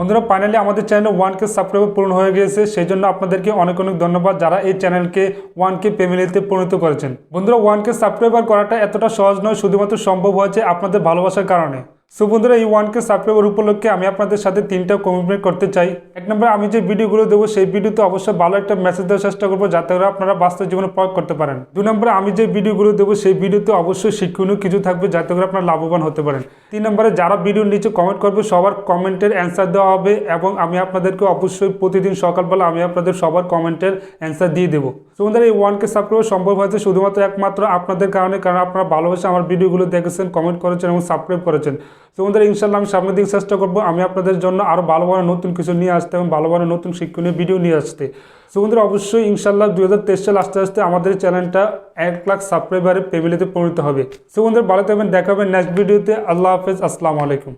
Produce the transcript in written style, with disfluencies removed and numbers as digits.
বন্ধুরা ফাইনালি আমাদের চ্যানেলে 1K সাবস্ক্রাইবার পূরণ হয়ে গিয়েছে, সেই জন্য আপনাদেরকে অনেক অনেক ধন্যবাদ যারা এই চ্যানেলকে 1K ফ্যামিলিতে পরিণত করেছেন। বন্ধুরা 1K সাবস্ক্রাইবার করাটা এতটা সহজ নয়, শুধুমাত্র সম্ভব হয়েছে আপনাদের ভালোবাসার কারণে। সো বন্ধুরা এই 1K সাবস্ক্রাইবার উপলক্ষে আমি আপনাদের সাথে 3টা কমিটমেন্ট করতে চাই। এক নম্বরে আমি যে ভিডিওগুলো দেবো সেই ভিডিওতে অবশ্যই ভালো একটা মেসেজ দেওয়ার চেষ্টা করবো যাতে করে আপনারা বাস্তব জীবনে প্রয়োগ করতে পারেন। 2 নম্বরে আমি যে ভিডিওগুলো দেবো সেই ভিডিওতে অবশ্যই শিক্ষণীয় কিছু থাকবে যাতে করে আপনারা লাভবান হতে পারেন। 3 নম্বরে যারা ভিডিওর নিচে কমেন্ট করবে সবার কমেন্টের অ্যান্সার দেওয়া হবে এবং আমি আপনাদেরকে অবশ্যই প্রতিদিন সকালবেলা আমি আপনাদের সবার কমেন্টের অ্যান্সার দিয়ে দেবো। সো বন্ধুরা এই 1K সাবস্ক্রাইবার সম্ভব হয়েছে শুধুমাত্র একমাত্র আপনাদের কারণে, কারণ আপনারা ভালোবাসে আমার ভিডিওগুলো দেখেছেন, কমেন্ট করেছেন এবং সাবস্ক্রাইব করেছেন। তো বন্ধুরা ইনশাল্লাহ আমি সামনের দিকে চেষ্টা করবো আমি আপনাদের জন্য আরও ভালো ভালো নতুন কিছু নিয়ে আসতে এবং ভালো ভালো নতুন শিক্ষণীয় ভিডিও নিয়ে আসতে। তো বন্ধুরা অবশ্যই ইনশাল্লাহ 2023 সাল আস্তে আস্তে আমাদের চ্যানেলটা 1 লাখ সাবস্ক্রাইবারের ফ্যামিলিতে পরিণত হবে। তো বন্ধুরা ভালো থাকবেন, দেখা হবে নেক্সট ভিডিওতে। আল্লাহ হাফেজ, আসসালামু আলাইকুম।